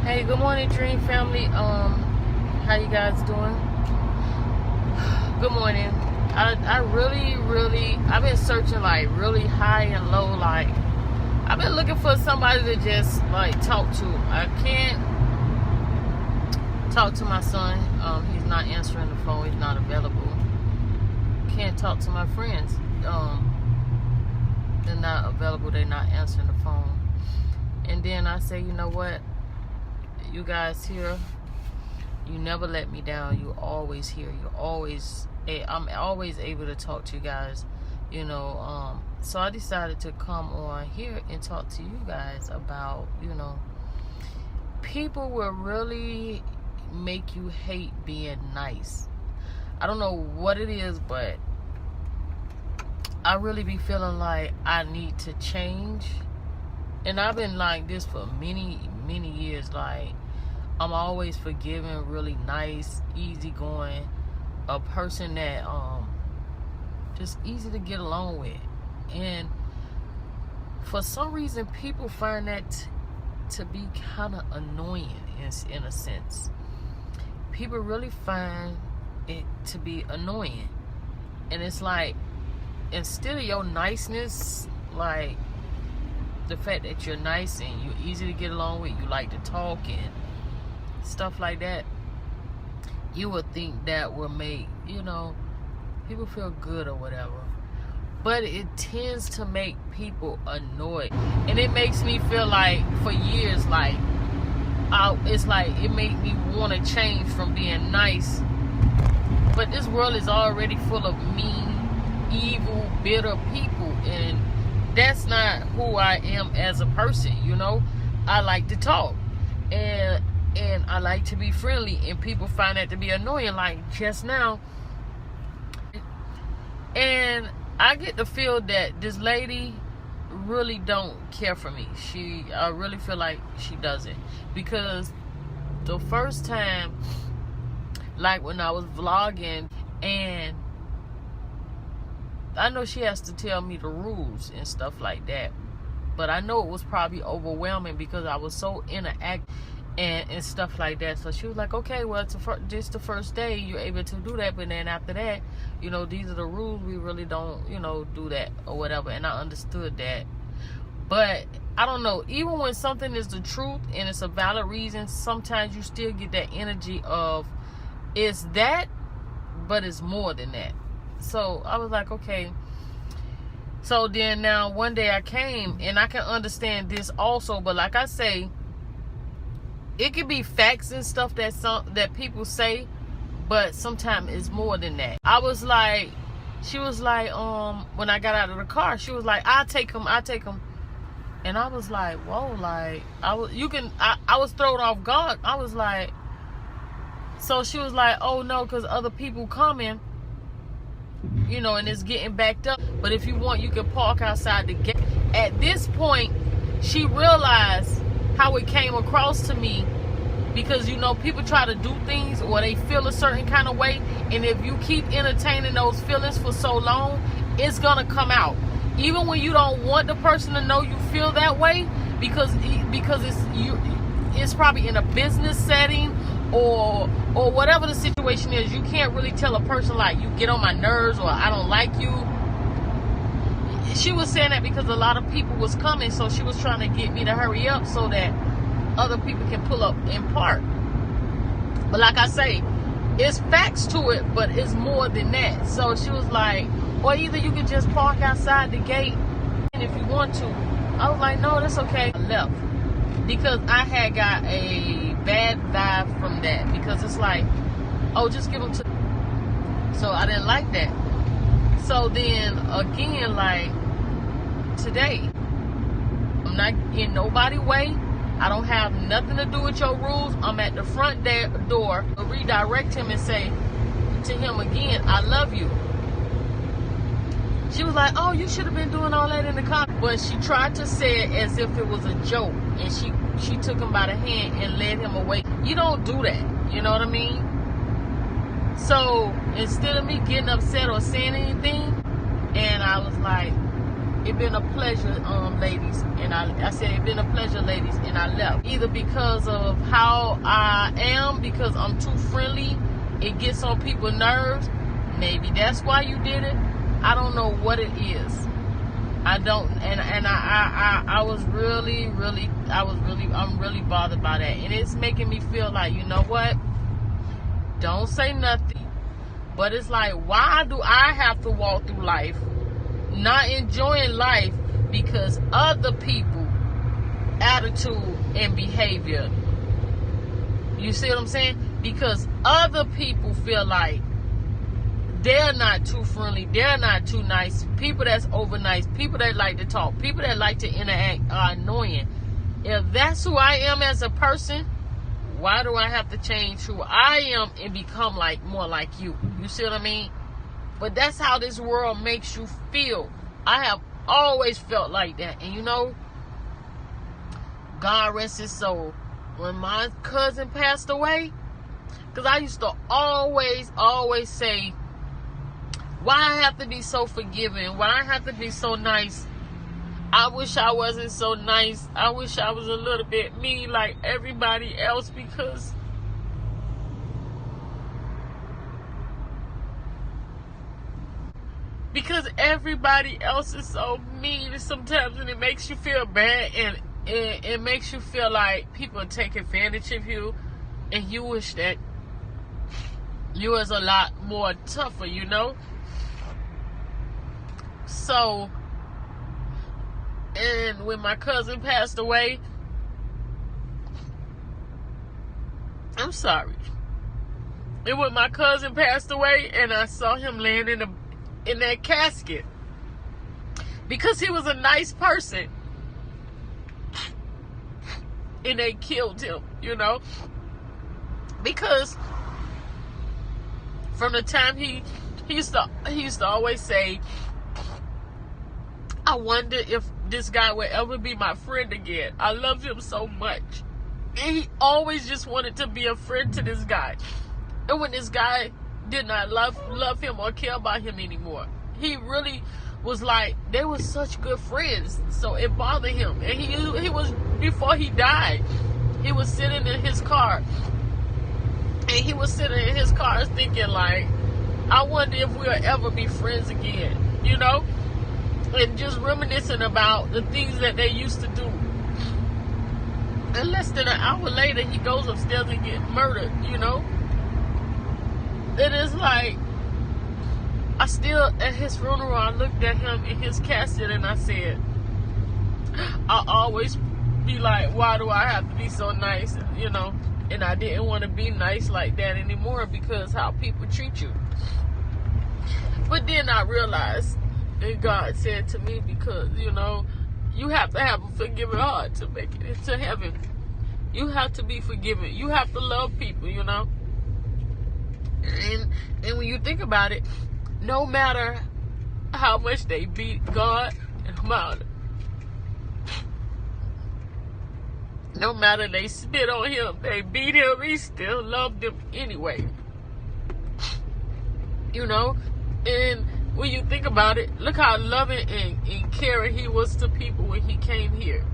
Hey, good morning, Dream family. How you guys doing? Good morning. I really, I've been searching like really high and low. Like, I've been looking for somebody to just like talk to. I can't talk to my son. He's not answering the phone. He's not available. Can't talk to my friends. They're not available. They're not answering the phone. And then I say, you know what? You guys here, you never let me down. You're always here. I'm always able to talk to you guys, so I decided to come on here and talk to you guys about, people will really make you hate being nice. I don't know what it is, but I really be feeling like I need to change. And I've been like this for many years. Like, I'm always forgiving, really nice, easygoing, a person that just easy to get along with. And for some reason, people find that to be kind of annoying in a sense. People really find it to be annoying. And it's like, instead of your niceness, like the fact that you're nice and you're easy to get along with, you like to talk and stuff like that, you would think that will make, people feel good or whatever. But it tends to make people annoyed. And it makes me feel like, for years, like, it's like it made me want to change from being nice. But this world is already full of mean, evil, bitter people. And that's not who I am as a person, I like to talk. And I like to be friendly, and people find that to be annoying, like just now. And I get the feel that this lady really don't care for me. I really feel like she doesn't. Because the first time, like when I was vlogging, and I know she has to tell me the rules and stuff like that, but I know it was probably overwhelming because I was so interactive and stuff like that. So she was like, okay, well, this the first day you're able to do that, but then after that, these are the rules. We really don't, do that or whatever. And I understood that. But I don't know, even when something is the truth and it's a valid reason, sometimes you still get that energy of, it's that, but it's more than that. So I was like, okay. So then now one day I came, and I can understand this also, but like I say, it could be facts and stuff that people say, but sometimes it's more than that. She was like, when I got out of the car, she was like, I'll take him. And I was like, whoa, like, I was thrown off guard. I was like, so she was like, oh no, because other people coming, and it's getting backed up. But if you want, you can park outside the gate. At this point, she realized how it came across to me, because people try to do things or they feel a certain kind of way, and if you keep entertaining those feelings for so long, it's gonna come out, even when you don't want the person to know you feel that way, because it's probably in a business setting or whatever the situation is. You can't really tell a person, like, you get on my nerves or I don't like you. She was saying that because a lot of people was coming, so she was trying to get me to hurry up so that other people can pull up and park. But like I say, it's facts to it, but it's more than that. So she was like, or either you could just park outside the gate, and if you want to. I was like, no, that's okay. I left because I had got a bad vibe from that, because it's like, oh, just give them to. So I didn't like that. So then again, like today, I'm not in nobody's way. I don't have nothing to do with your rules. I'm at the front door to redirect him and say to him again, I love you. She was like, oh, you should have been doing all that in the car. But she tried to say it as if it was a joke. And she took him by the hand and led him away. You don't do that. You know what I mean? So instead of me getting upset or saying anything, and I was like, it been a pleasure, ladies, and I said it been a pleasure, ladies, and I left. Either because of how I am, because I'm too friendly, it gets on people's nerves. Maybe that's why you did it. I don't know what it is. I don't, and I was I'm really bothered by that, and it's making me feel like, you know what? Don't say nothing. But it's like, why do I have to walk through life not enjoying life because other people attitude and behavior? You see what I'm saying? Because other people feel like they're not too friendly, they're not too nice, people that's over nice, people that like to talk, people that like to interact are annoying. If that's who I am as a person, why do I have to change who I am and become like more like you? You see what I mean? But that's how this world makes you feel. I have always felt like that. And you know, God rest his soul, when my cousin passed away, because I used to always say, why I have to be so forgiving? Why I have to be so nice? I wish I wasn't so nice. I wish I was a little bit mean like everybody else, because everybody else is so mean sometimes, and it makes you feel bad, and it makes you feel like people take advantage of you, and you wish that you was a lot more tougher, you know? So, and when my cousin passed away, I'm sorry. And when my cousin passed away, and I saw him laying in that casket, because he was a nice person, and they killed him, you know? Because from the time he used to always say, I wonder if this guy will ever be my friend again. I love him so much. And he always just wanted to be a friend to this guy. And when this guy did not love him or care about him anymore, he really was like, they were such good friends. So it bothered him. And he was, before he died, he was sitting in his car. And he was sitting in his car thinking like, I wonder if we'll ever be friends again, you know? And just reminiscing about the things that they used to do. And less than an hour later, he goes upstairs and gets murdered, you know? It is like, I still, at his funeral, I looked at him in his casket and I said, I always be like, why do I have to be so nice, you know? And I didn't want to be nice like that anymore, because how people treat you. But then I realized, and God said to me, because, you know, you have to have a forgiving heart to make it into heaven. You have to be forgiving. You have to love people, you know. And when you think about it, no matter how much they beat God, no matter they spit on him, they beat him, he still loved them anyway. You know? And when you think about it, look how loving and caring he was to people when he came here.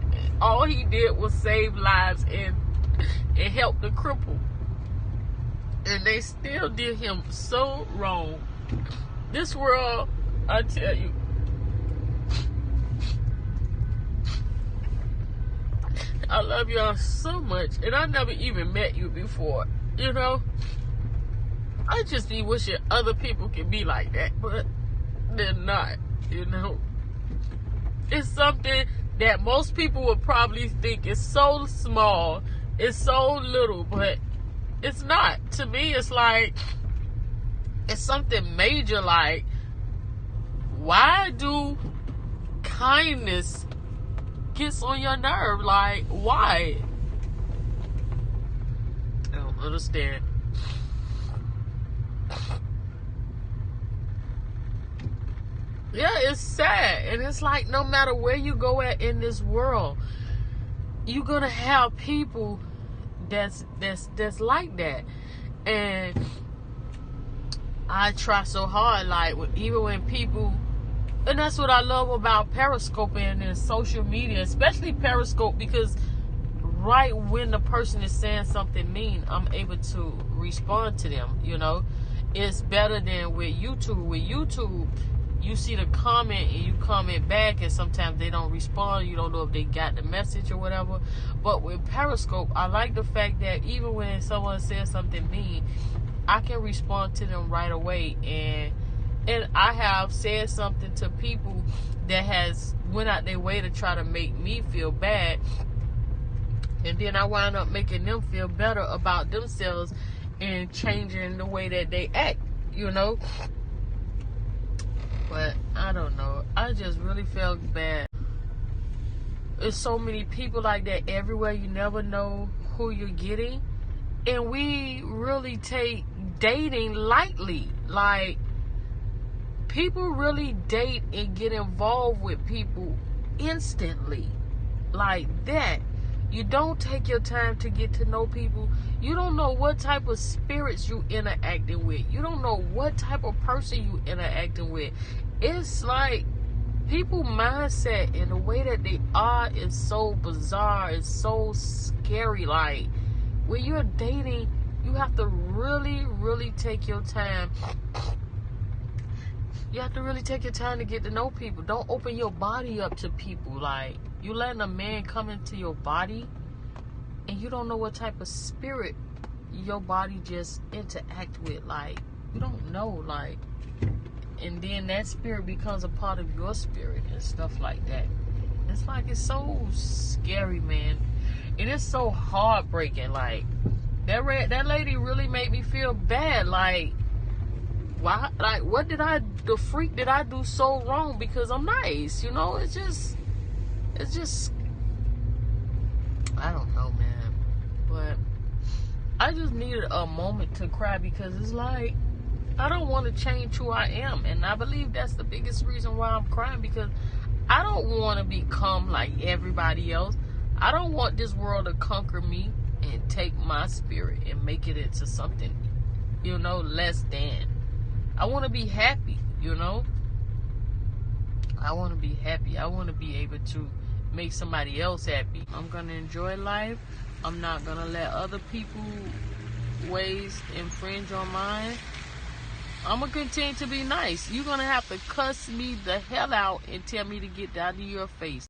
All he did was save lives and help the cripple. And they still did him so wrong. This world, I tell you, I love y'all so much. And I never even met you before, you know? I just be wishing other people could be like that, but they're not, you know. It's something that most people would probably think is so small, it's so little, but it's not. To me, it's like, it's something major. Like, why do kindness gets on your nerve? Like, why? I don't understand. Yeah, it's sad. And it's like, no matter where you go at in this world, you're gonna have people that's like that. And I try so hard, like, even when people And that's what I love about Periscope and social media, especially Periscope, because right when the person is saying something mean, I'm able to respond to them, you know. It's better than with YouTube. With YouTube, you see the comment and you comment back, and sometimes they don't respond. You don't know if they got the message or whatever. But with Periscope, I like the fact that even when someone says something mean, I can respond to them right away. And I have said something to people that has went out their way to try to make me feel bad, and then I wind up making them feel better about themselves and changing the way that they act, you know. But I don't know. I just really felt bad. There's so many people like that everywhere. You never know who you're getting. And we really take dating lightly. Like, people really date and get involved with people instantly. Like that. You don't take your time to get to know people. You don't know what type of spirits you interacting with. You don't know what type of person you interacting with. It's like people mindset and the way that they are is so bizarre. It's so scary. Like, when you're dating, you have to really, really take your time. You have to really take your time to get to know people. Don't open your body up to people. Like, you letting a man come into your body and you don't know what type of spirit your body just interact with. Like, you don't know. Like, and then that spirit becomes a part of your spirit and stuff like that. It's like, it's so scary, man. It is so heartbreaking. Like, that lady really made me feel bad. Like, why? Like, what did the freak did I do so wrong? Because I'm nice, you know. It's just I don't know, man. But I just needed a moment to cry, because it's like, I don't want to change who I am. And I believe that's the biggest reason why I'm crying, because I don't want to become like everybody else. I don't want this world to conquer me and take my spirit and make it into something, you know, less than. I want to be happy, you know. I want to be happy. I want to be able to make somebody else happy. I'm going to enjoy life. I'm not going to let other people's ways infringe on mine. I'm going to continue to be nice. You're going to have to cuss me the hell out and tell me to get out of your face.